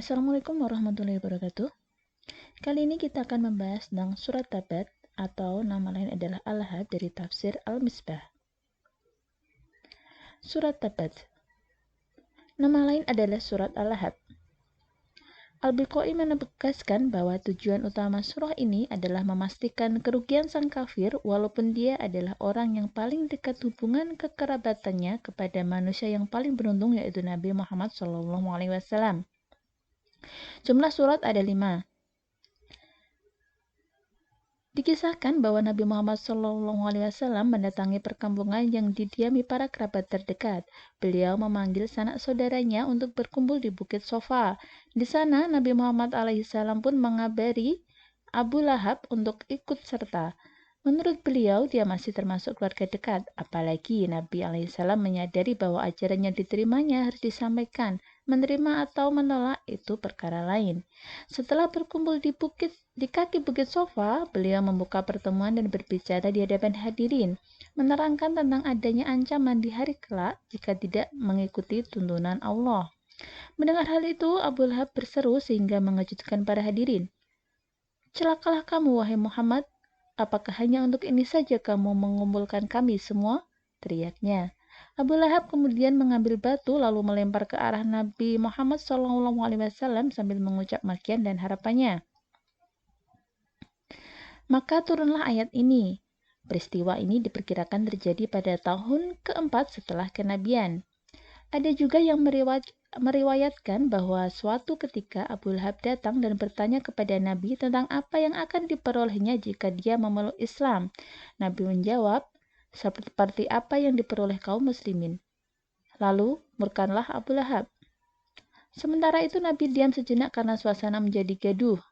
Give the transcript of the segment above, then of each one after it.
Assalamualaikum warahmatullahi wabarakatuh. Kali ini kita akan membahas tentang surat Tabat atau nama lain adalah Al-Lahab dari tafsir Al-Misbah. Surat Tabat. Nama lain adalah surat Al-Lahab. Al-Biqai menegaskan bahwa tujuan utama surah ini adalah memastikan kerugian sang kafir walaupun dia adalah orang yang paling dekat hubungan kekerabatannya kepada manusia yang paling beruntung yaitu Nabi Muhammad SAW. Jumlah surat ada 5. Dikisahkan bahwa Nabi Muhammad SAW mendatangi perkampungan yang didiami para kerabat terdekat. Beliau memanggil sanak saudaranya untuk berkumpul di Bukit Sofa. Di sana Nabi Muhammad alaihissalam pun mengabari Abu Lahab untuk ikut serta. Menurut beliau, dia masih termasuk keluarga dekat. Apalagi Nabi alaihissalam menyadari bahwa ajaran yang diterimanya harus disampaikan. Menerima atau menolak itu perkara lain. Setelah berkumpul di kaki Bukit Sofa, beliau membuka pertemuan dan berbicara di hadapan hadirin, menerangkan tentang adanya ancaman di hari kelak jika tidak mengikuti tuntunan Allah. Mendengar hal itu, Abu Lahab berseru sehingga mengejutkan para hadirin. "Celakalah kamu, wahai Muhammad, apakah hanya untuk ini saja kamu mengumpulkan kami semua?" teriaknya. Abu Lahab kemudian mengambil batu lalu melempar ke arah Nabi Muhammad SAW sambil mengucap makian dan harapannya. Maka turunlah ayat ini. Peristiwa ini diperkirakan terjadi pada tahun keempat setelah kenabian. Ada juga yang meriwayatkan bahwa suatu ketika Abu Lahab datang dan bertanya kepada Nabi tentang apa yang akan diperolehnya jika dia memeluk Islam. Nabi menjawab, "Seperti apa yang diperoleh kaum muslimin." Lalu murkanlah Abu Lahab. Sementara itu Nabi diam sejenak karena suasana menjadi gaduh.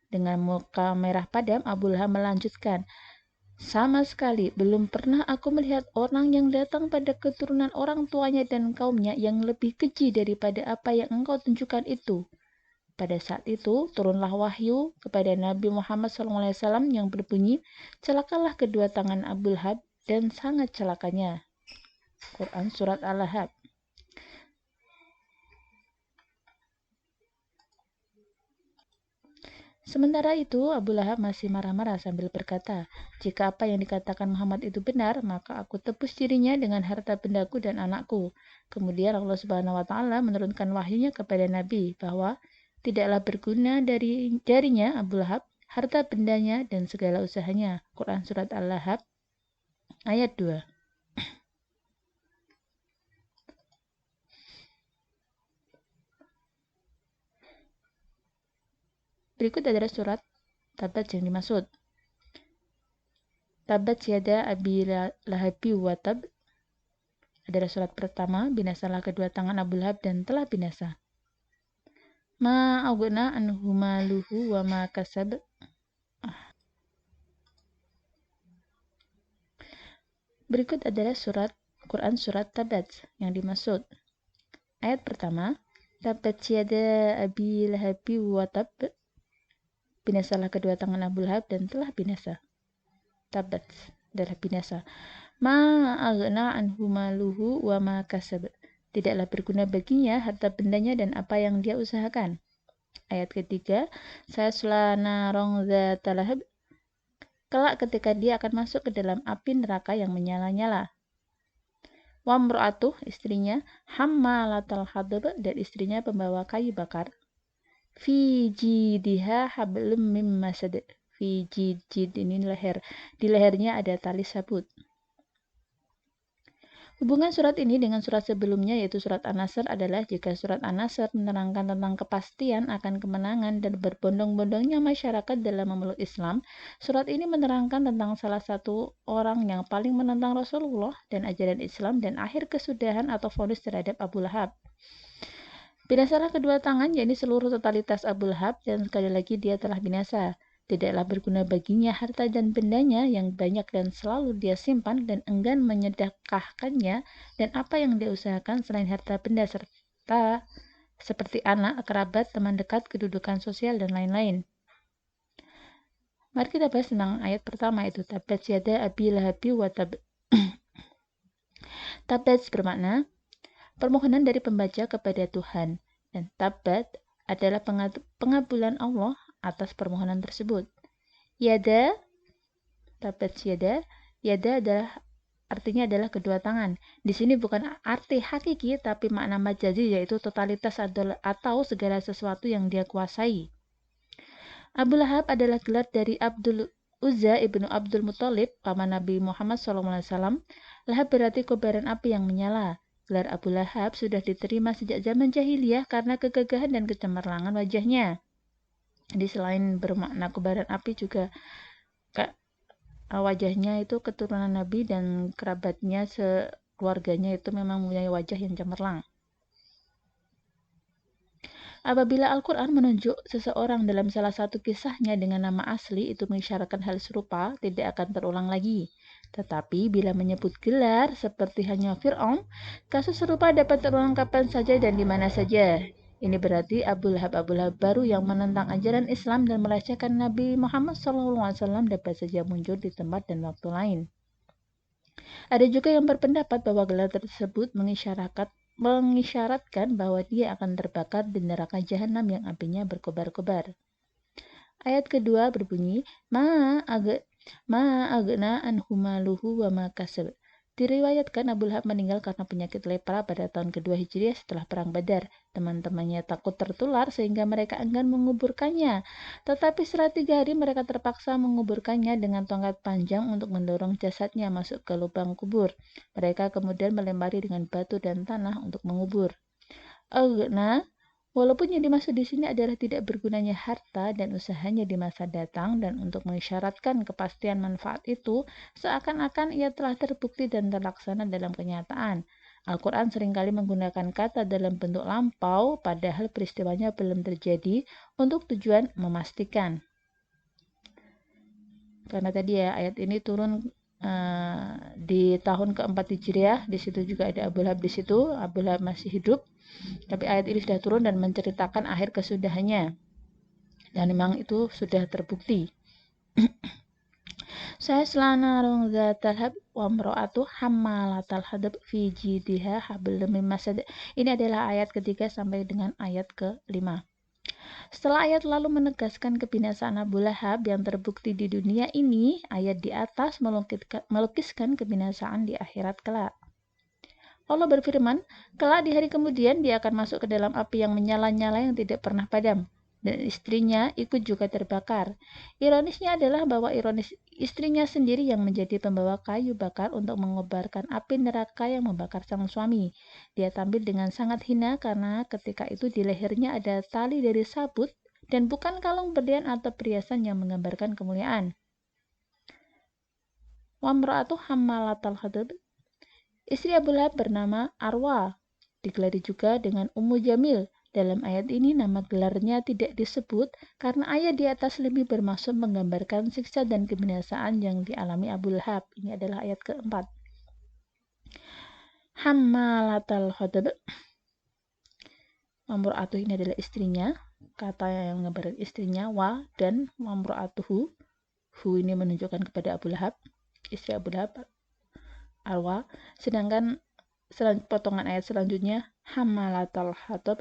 Dengan muka merah padam, Abu Lahab melanjutkan, "Sama sekali belum pernah aku melihat orang yang datang pada keturunan orang tuanya dan kaumnya yang lebih keji daripada apa yang engkau tunjukkan itu." Pada saat itu, turunlah wahyu kepada Nabi Muhammad SAW yang berbunyi, "Celakalah kedua tangan Abu Lahab dan sangat celakanya." Quran Surat Al-Lahab. Sementara itu, Abu Lahab masih marah-marah sambil berkata, "Jika apa yang dikatakan Muhammad itu benar, maka aku tebus dirinya dengan harta bendaku dan anakku." Kemudian Allah Subhanahu wa taala menurunkan wahyunya kepada Nabi bahwa tidaklah berguna darinya Abu Lahab, harta bendanya dan segala usahanya. Quran Surat Al-Lahab ayat 2. Berikut adalah surat Tabat yang dimaksud. Tabat yada Abi Lahabi wa tab adalah surat pertama, binasalah kedua tangan Abu Lahab dan telah binasa. Ma aghna anhu maluhu wa ma kasab. Berikut adalah Quran surat Tabat yang dimaksud. Ayat pertama, Tabat yada Abi Lahabi wa tab. Binasalah kedua tangan Abu Lahab dan telah binasa. Tabat adalah binasa. Ma aghna anhu maluhu wa ma kasab. Tidaklah berguna baginya harta bendanya dan apa yang dia usahakan. Ayat ketiga, sayasla narong dzata lahab. Kelak ketika dia akan masuk ke dalam api neraka yang menyala-nyala. Wa mra'atuh, istrinya, hammalatal hatab, dan istrinya pembawa kayu bakar. Fi jidha hablum mim masad. Fi jid ini leher. Di lehernya ada tali sabut. Hubungan surat ini dengan surat sebelumnya yaitu surat An-Nasr adalah jika surat An-Nasr menerangkan tentang kepastian akan kemenangan dan berbondong-bondongnya masyarakat dalam memeluk Islam, surat ini menerangkan tentang salah satu orang yang paling menentang Rasulullah dan ajaran Islam dan akhir kesudahan atau vonis terhadap Abu Lahab. Binasalah kedua tangan, yakni seluruh totalitas Abu Lahab, dan sekali lagi dia telah binasa. Tidaklah berguna baginya harta dan bendanya yang banyak dan selalu dia simpan dan enggan menyedekahkannya, dan apa yang dia usahakan selain harta benda serta seperti anak, kerabat, teman dekat, kedudukan sosial, dan lain-lain. Mari kita bahas tentang ayat pertama itu, Tabat yada Abi Lahabi wa tab. Tabat bermakna permohonan dari pembaca kepada Tuhan, dan Tabat adalah pengabulan Allah atas permohonan tersebut. Yada, tabat yada, yada artinya adalah kedua tangan. Di sini bukan arti hakiki, tapi makna majazi, yaitu totalitas atau segala sesuatu yang dia kuasai. Abu Lahab adalah gelar dari Abdul Uzza ibnu Abdul Muthalib, paman Nabi Muhammad SAW. Lahab berarti kobaran api yang menyala. Gelar Abu Lahab sudah diterima sejak zaman jahiliyah karena kegagahan dan kecemerlangan wajahnya. Jadi selain bermakna kobaran api juga wajahnya itu keturunan Nabi dan kerabatnya sekeluarganya itu memang mempunyai wajah yang cemerlang. Apabila Al-Quran menunjuk seseorang dalam salah satu kisahnya dengan nama asli, itu mengisyaratkan hal serupa tidak akan terulang lagi. Tetapi bila menyebut gelar seperti hanya Fir'aun, kasus serupa dapat terulang kapan saja dan di mana saja. Ini berarti Abu Lahab baru yang menentang ajaran Islam dan melecehkan Nabi Muhammad SAW dapat saja muncul di tempat dan waktu lain. Ada juga yang berpendapat bahwa gelar tersebut mengisyaratkan bahwa dia akan terbakar di neraka jahanam yang apinya berkobar-kobar. Ayat kedua berbunyi, Ma agna anhu maluhu wa ma kasab. Diriwayatkan Abu Lahab meninggal karena penyakit lepra pada tahun kedua Hijriah setelah perang Badar. Teman-temannya takut tertular sehingga mereka enggan menguburkannya. Tetapi setelah 3 hari mereka terpaksa menguburkannya dengan tongkat panjang untuk mendorong jasadnya masuk ke lubang kubur. Mereka kemudian melempari dengan batu dan tanah untuk mengubur. Walaupun yang dimaksud di sini adalah tidak bergunanya harta dan usahanya di masa datang, dan untuk mengisyaratkan kepastian manfaat itu, seakan-akan ia telah terbukti dan terlaksana dalam kenyataan. Al-Quran seringkali menggunakan kata dalam bentuk lampau, padahal peristiwanya belum terjadi, untuk tujuan memastikan. Karena tadi ya, ayat ini turun di tahun keempat Hijriah, di situ juga ada Abu Lahab di situ, Abu Lahab masih hidup. Tapi ayat ini sudah turun dan menceritakan akhir kesudahannya. Dan memang itu sudah terbukti. Sayasla narun dzatal hab wa imra'atu hammalatal hadab fi jidha hablum min masad. Ini adalah ayat ketiga sampai dengan ayat ke-5. Setelah ayat lalu menegaskan kebinasaan Abu Lahab yang terbukti di dunia ini, ayat di atas melukiskan kebinasaan di akhirat kelak. Allah berfirman, kelak di hari kemudian dia akan masuk ke dalam api yang menyala-nyala yang tidak pernah padam, dan istrinya ikut juga terbakar. Ironisnya adalah bahwa istrinya sendiri yang menjadi pembawa kayu bakar untuk mengobarkan api neraka yang membakar sang suami. Dia tampil dengan sangat hina karena ketika itu di lehernya ada tali dari sabut dan bukan kalung berlian atau perhiasan yang menggambarkan kemuliaan. Wa imra'atu hammalatal hatab. Istri Abu Lahab bernama Arwa, digelari juga dengan Ummu Jamil. Dalam ayat ini nama gelarnya tidak disebut karena ayat di atas lebih bermaksud menggambarkan siksa dan kebinasaan yang dialami Abu Lahab. Ini adalah ayat keempat. Hammalatal hatab. Mamru'atuh ini adalah istrinya, kata yang menggambarkan istrinya, wa dan mamru'atuhu. Hu ini menunjukkan kepada Abu Lahab, istri Abu Lahab, Arwa. Sedangkan potongan ayat selanjutnya hammalatal hatab,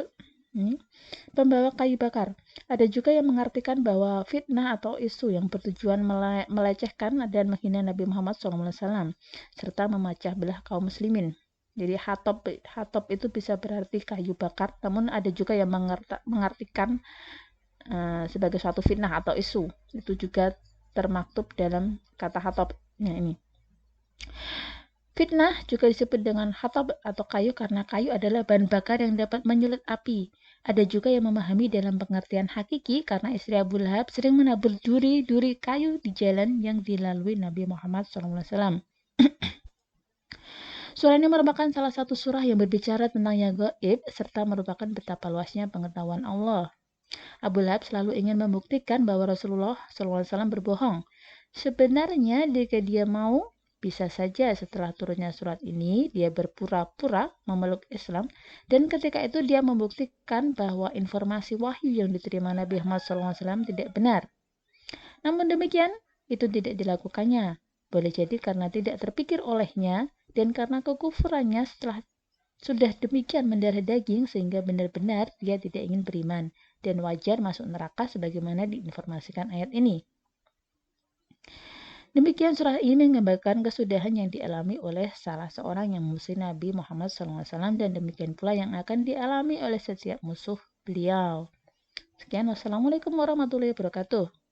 pembawa kayu bakar. Ada juga yang mengartikan bahwa fitnah atau isu yang bertujuan melecehkan dan menghina Nabi Muhammad SAW serta memecah belah kaum muslimin. Jadi hatab itu bisa berarti kayu bakar, namun ada juga yang mengartikan sebagai suatu fitnah atau isu. Itu juga termaktub dalam kata hatabnya ini. Fitnah juga disebut dengan hatab atau kayu karena kayu adalah bahan bakar yang dapat menyulut api. Ada juga yang memahami dalam pengertian hakiki karena istri Abu Lahab sering menabur duri-duri kayu di jalan yang dilalui Nabi Muhammad SAW. Surah ini merupakan salah satu surah yang berbicara tentang yang gaib serta merupakan betapa luasnya pengetahuan Allah. Abu Lahab selalu ingin membuktikan bahwa Rasulullah SAW berbohong. Sebenarnya jika dia mau, bisa saja setelah turunnya surat ini, dia berpura-pura memeluk Islam, dan ketika itu dia membuktikan bahwa informasi wahyu yang diterima Nabi Muhammad SAW tidak benar. Namun demikian, itu tidak dilakukannya. Boleh jadi karena tidak terpikir olehnya, dan karena kekufurannya setelah sudah demikian mendarah daging sehingga benar-benar dia tidak ingin beriman dan wajar masuk neraka sebagaimana diinformasikan ayat ini. Demikian surah ini menggambarkan kesudahan yang dialami oleh salah seorang yang memusuhi Nabi Muhammad SAW dan demikian pula yang akan dialami oleh setiap musuh beliau. Sekian, wassalamualaikum warahmatullahi wabarakatuh.